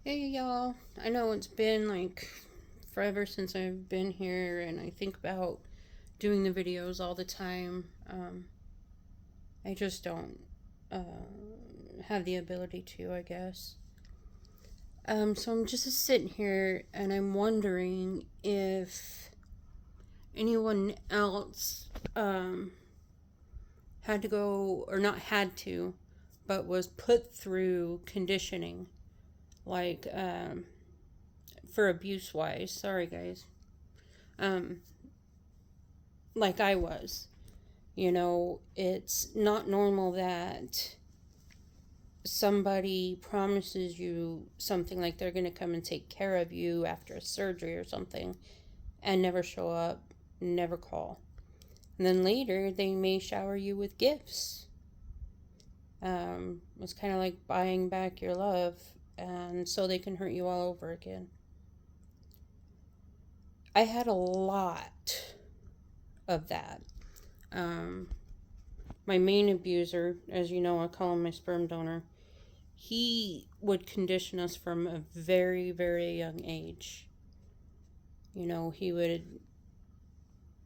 Hey y'all, I know it's been like forever since I've been here, and I think about doing the videos all the time. I just don't have the ability to, I guess. So I'm just sitting here and I'm wondering if anyone else had to go, or not had to, but was put through conditioning, like for abuse wise. Sorry, guys. Um, like I was. It's not normal that somebody promises you something like they're going to come and take care of you after a surgery or something and never show up, never call. And then later they may shower you with gifts. It's kind of like buying back your love, and so they can hurt you all over again. I had a lot of that. Um, my main abuser, as you know, I call him my sperm donor. He would condition us from a very, very young age. He would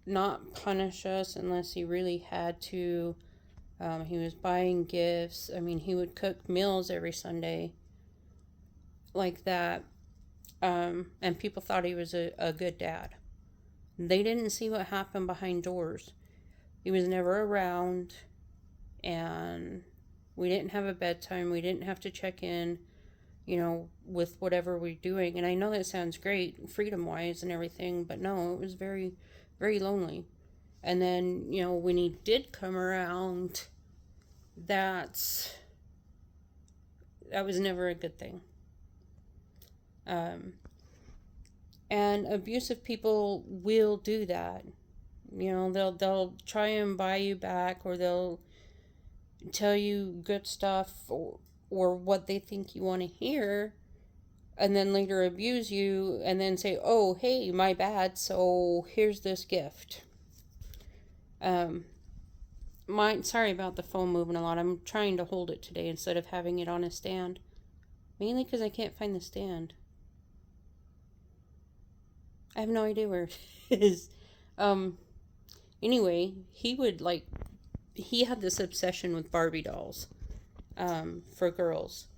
not punish us unless he really had to. He was buying gifts. I mean, he would cook meals every Sunday like that. And people thought he was a good dad. They didn't see what happened behind doors. He was never around, and we didn't have a bedtime. We didn't have to check in, with whatever we're doing. And I know that sounds great, freedom wise and everything, but no, it was very, very lonely. And then, when he did come around, that's that was never a good thing. Um, and abusive people will do that. They'll try and buy you back, or they'll tell you good stuff, or what they think you want to hear, and then later abuse you and then say, "Oh, hey, my bad. So here's this gift." Um, sorry about the phone moving a lot. I'm trying to hold it today instead of having it on a stand, mainly because I can't find the stand. I have no idea where it is. Um, anyway, he had this obsession with Barbie dolls, for girls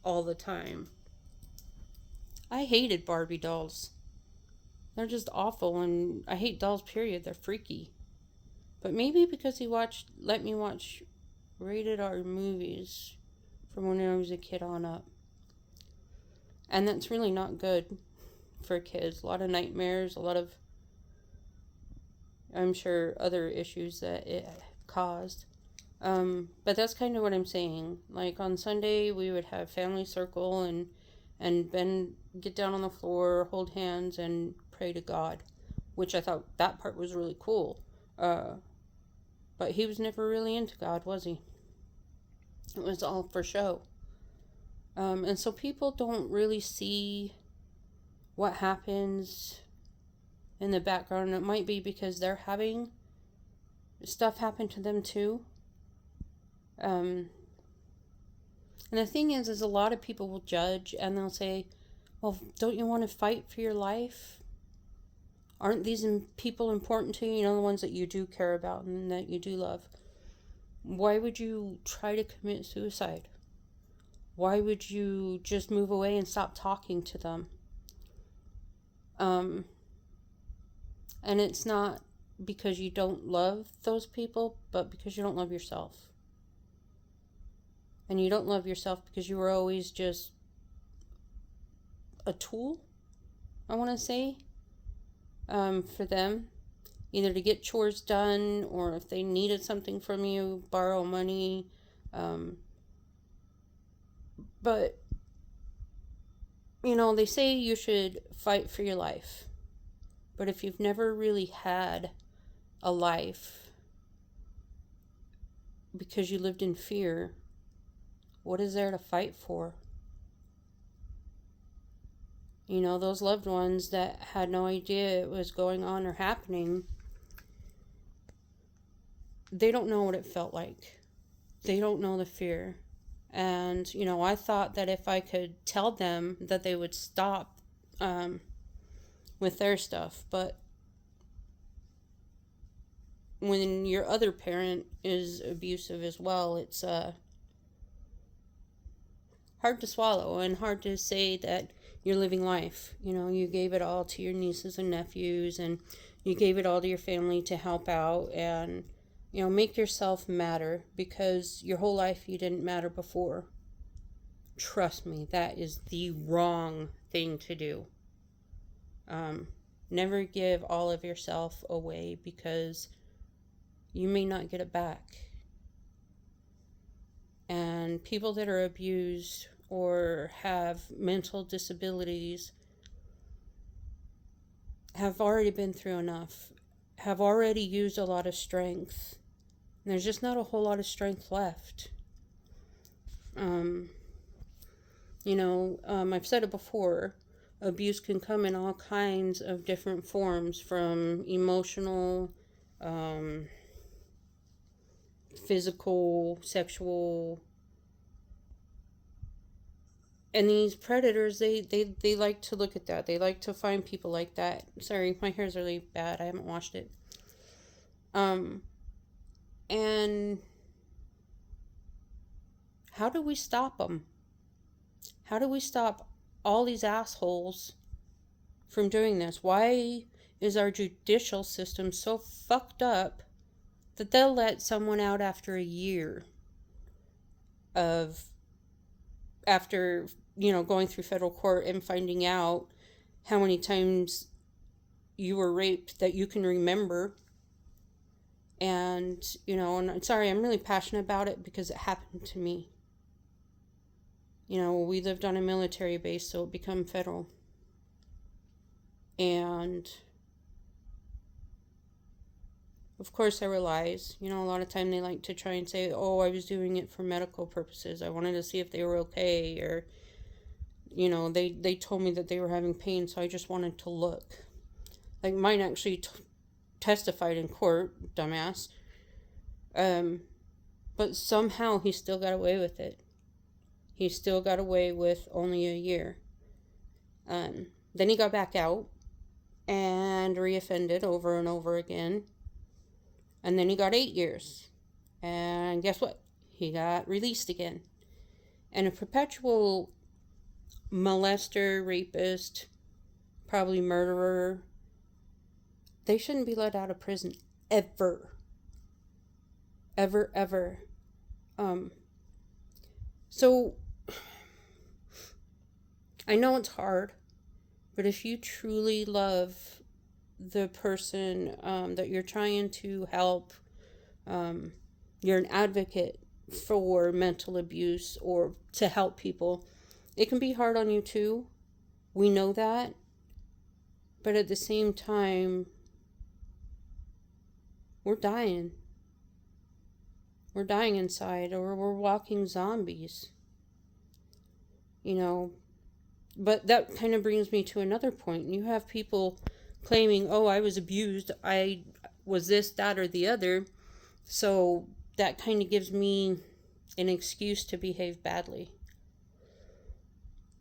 all the time. I hated Barbie dolls. They're just awful, and I hate dolls, period. They're freaky. But maybe because he let me watch rated R movies from when I was a kid on up. And that's really not good for kids. A lot of nightmares, a lot of, I'm sure, other issues that it caused. But that's kind of what I'm saying. Like on Sunday, we would have family circle and bend, get down on the floor, hold hands, and pray to God, which I thought that part was really cool. Uh, but he was never really into God, was he? It was all for show. And so people don't really see what happens in the background. It might be because they're having stuff happen to them too. Um, and the thing is a lot of people will judge and they'll say, well, don't you want to fight for your life? Aren't these people important to you? The ones that you do care about and that you do love. Why would you try to commit suicide? Why would you just move away and stop talking to them? Um, and it's not because you don't love those people, but because you don't love yourself. And you don't love yourself because you were always just a tool, I want to say, for them. Either to get chores done, or if they needed something from you, borrow money. Um, but, they say you should fight for your life. But if you've never really had a life because you lived in fear, what is there to fight for? Those loved ones that had no idea it was going on or happening, they don't know what it felt like. They don't know the fear. And, I thought that if I could tell them that they would stop with their stuff. But when your other parent is abusive as well, it's hard to swallow and hard to say that you're living life. You gave it all to your nieces and nephews, and you gave it all to your family to help out and, make yourself matter, because your whole life you didn't matter before. Trust me, that is the wrong thing to do. Never give all of yourself away, because you may not get it back. And people that are abused or have mental disabilities have already been through enough, have already used a lot of strength. And there's just not a whole lot of strength left. I've said it before, abuse can come in all kinds of different forms, from emotional, physical, sexual. And these predators, they like to look at that. They like to find people like that. Sorry, my hair's really bad. I haven't washed it. And how do we stop them? How do we stop all these assholes from doing this? Why is our judicial system so fucked up that they'll let someone out after a year after going through federal court and finding out how many times you were raped that you can remember? And, and I'm sorry, I'm really passionate about it because it happened to me. We lived on a military base, so it became federal. And of course there were lies. A lot of time they like to try and say, oh, I was doing it for medical purposes. I wanted to see if they were okay. Or, they told me that they were having pain, so I just wanted to look. Like, mine actually testified in court, dumbass. But somehow he still got away with it. He still got away with only a year. Then he got back out and reoffended over and over again. And then he got 8 years. And guess what? He got released again. And a perpetual molester, rapist, probably murderer, they shouldn't be let out of prison ever. Ever, ever. So, I know it's hard, but if you truly love the person that you're trying to help, you're an advocate for mental abuse or to help people, it can be hard on you too. We know that. But at the same time, we're dying. We're dying inside, or we're walking zombies. But that kind of brings me to another point. You have people claiming, oh, I was abused, I was this, that, or the other, so that kind of gives me an excuse to behave badly.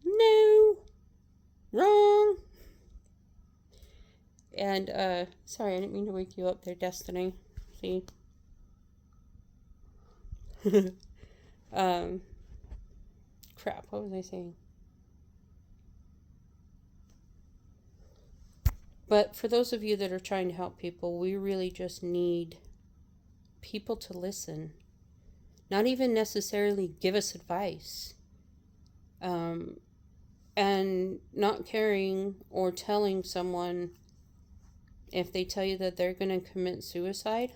No. Wrong. And, sorry, I didn't mean to wake you up there, Destiny. See? Crap, what was I saying? But for those of you that are trying to help people, we really just need people to listen. Not even necessarily give us advice. And not caring or telling someone if they tell you that they're going to commit suicide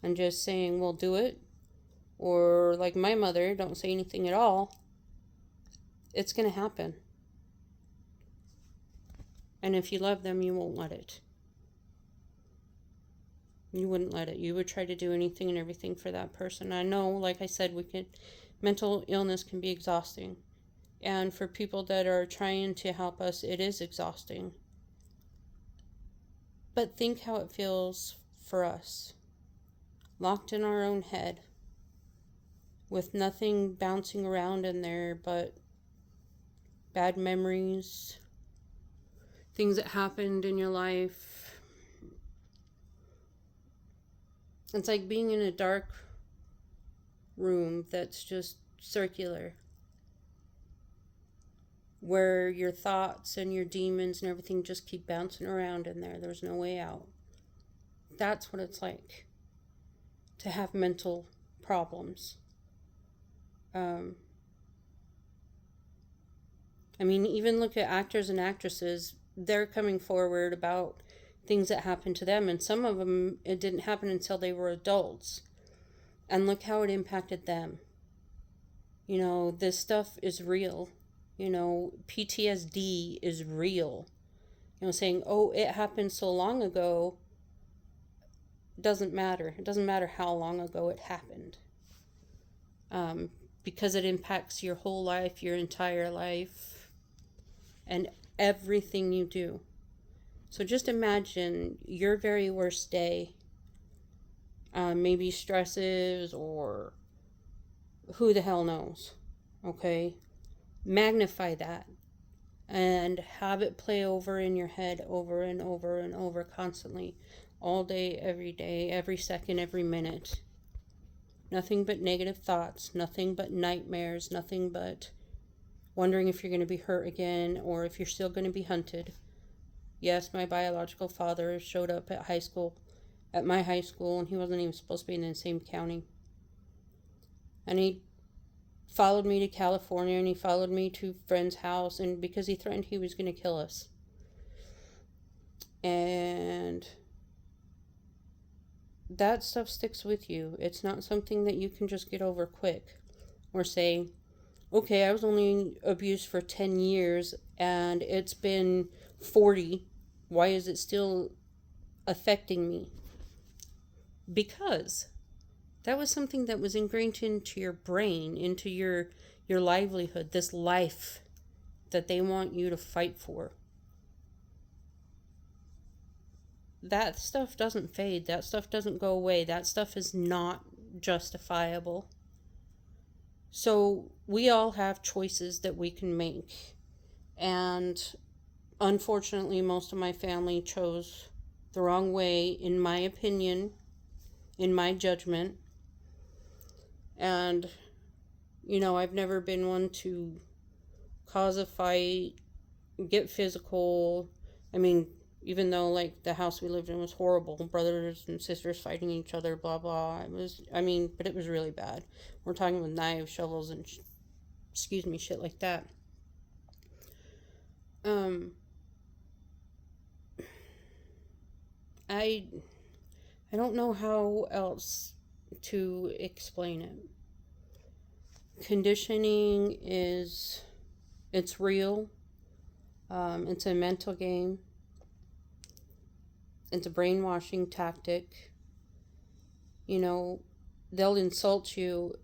and just saying, well, do it. Or like my mother, don't say anything at all. It's going to happen. And if you love them, you won't let it. You wouldn't let it. You would try to do anything and everything for that person. I know, like I said, mental illness can be exhausting. And for people that are trying to help us, it is exhausting. But think how it feels for us. Locked in our own head. with nothing bouncing around in there but bad memories, things that happened in your life. It's like being in a dark room that's just circular, where your thoughts and your demons and everything just keep bouncing around in there. There's no way out. That's what it's like to have mental problems. I mean, even look at actors and actresses. They're coming forward about things that happened to them, and some of them, it didn't happen until they were adults. And look how it impacted them. You know, this stuff is real. You know, PTSD is real. You know, saying, oh, it happened so long ago, doesn't matter. It doesn't matter how long ago it happened. Because it impacts your whole life, your entire life, and everything you do. So just imagine your very worst day, maybe stresses or who the hell knows, okay? Magnify that and have it play over in your head over and over and over constantly, all day, every second, every minute. Nothing but negative thoughts, nothing but nightmares, nothing but wondering if you're going to be hurt again or if you're still going to be hunted. Yes, my biological father showed up at my high school, and he wasn't even supposed to be in the same county. And he followed me to California, and he followed me to a friend's house, and because he threatened he was going to kill us. And that stuff sticks with you. It's not something that you can just get over quick or say, okay, I was only abused for 10 years and it's been 40. Why is it still affecting me? Because that was something that was ingrained into your brain, into your livelihood, this life that they want you to fight for. That stuff doesn't fade. That stuff doesn't go away. That stuff is not justifiable. So we all have choices that we can make. And unfortunately, most of my family chose the wrong way, in my opinion, in my judgment. And, you know, I've never been one to cause a fight, get physical. I mean, even though, like, the house we lived in was horrible, brothers and sisters fighting each other, blah, blah. But it was really bad. We're talking with knives, shovels, and, shit like that. I don't know how else to explain it. Conditioning it's real. It's a mental game. It's a brainwashing tactic. You know, they'll insult you,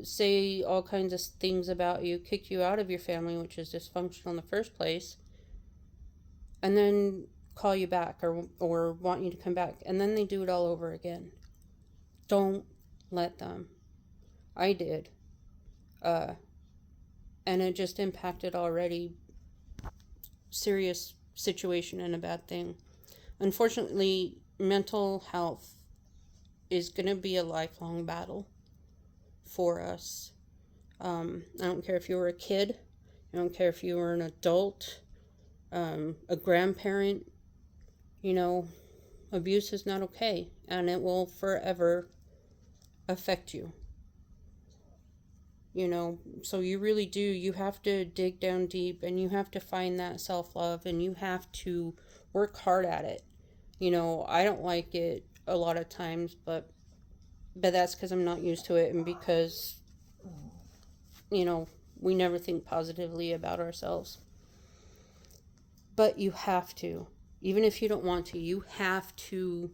say all kinds of things about you, kick you out of your family, which is dysfunctional in the first place, and then call you back or want you to come back, and then they do it all over again. Don't let them. I did. And it just impacted already serious situation and a bad thing. Unfortunately, mental health is going to be a lifelong battle for us. I don't care if you were a kid. I don't care if you were an adult, a grandparent. You know, abuse is not okay, and it will forever affect you. You know, so you really do. You have to dig down deep, and you have to find that self-love, and you have to work hard at it. You know, I don't like it a lot of times, but that's because I'm not used to it, and because, you know, we never think positively about ourselves. But you have to. Even if you don't want to, you have to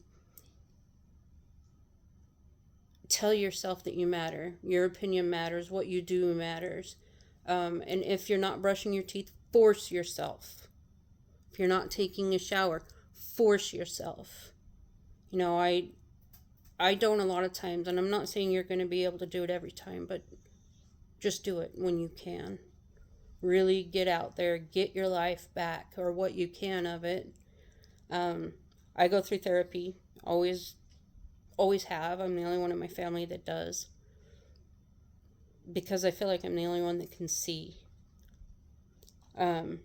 tell yourself that you matter. Your opinion matters. What you do matters. And if you're not brushing your teeth, force yourself. If you're not taking a shower, force yourself. You know, I don't a lot of times, and I'm not saying you're going to be able to do it every time, but just do it when you can. Really get out there, get your life back, or what you can of it. I go through therapy, always have. I'm the only one in my family that does, because I feel like I'm the only one that can see. Um,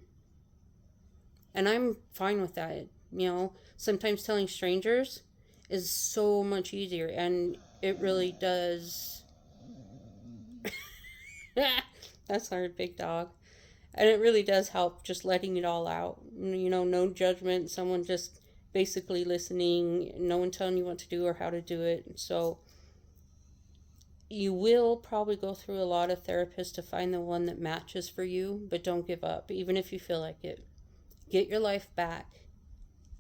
and I'm fine with that. Sometimes telling strangers is so much easier, and it really does. That's our big dog. And it really does help just letting it all out. No judgment, someone just basically listening, no one telling you what to do or how to do it. So you will probably go through a lot of therapists to find the one that matches for you, but don't give up, even if you feel like it. Get your life back.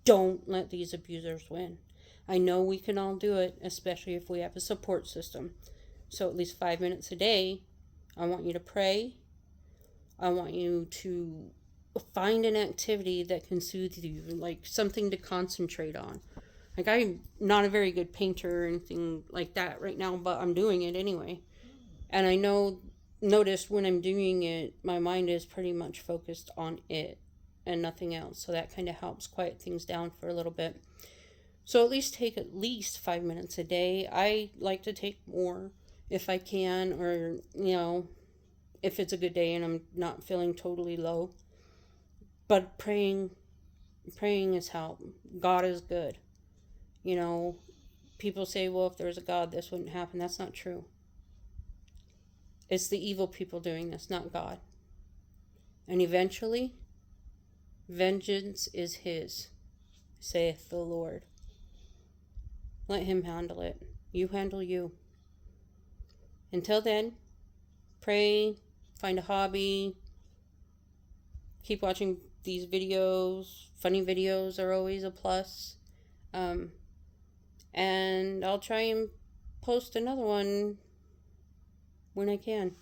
Don't let these abusers win. I know we can all do it, especially if we have a support system. So at least 5 minutes a day, I want you to pray. I want you to find an activity that can soothe you, like something to concentrate on. Like, I'm not a very good painter or anything like that right now, but I'm doing it anyway. And I noticed when I'm doing it, my mind is pretty much focused on it and nothing else. So that kind of helps quiet things down for a little bit. So at least take at least 5 minutes a day. I like to take more if I can, or, if it's a good day and I'm not feeling totally low. But praying is help. God is good. You know, People say, well, if there was a God, this wouldn't happen. That's not true. It's the evil people doing this, not God. And eventually, vengeance is his, saith the Lord. Let him handle it. You handle you. Until then, pray, find a hobby, keep watching these videos. Funny videos are always a plus. And I'll try and post another one when I can.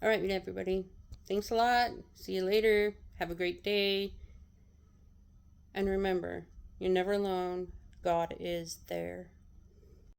All right, everybody. Thanks a lot. See you later. Have a great day. And remember, you're never alone. God is there.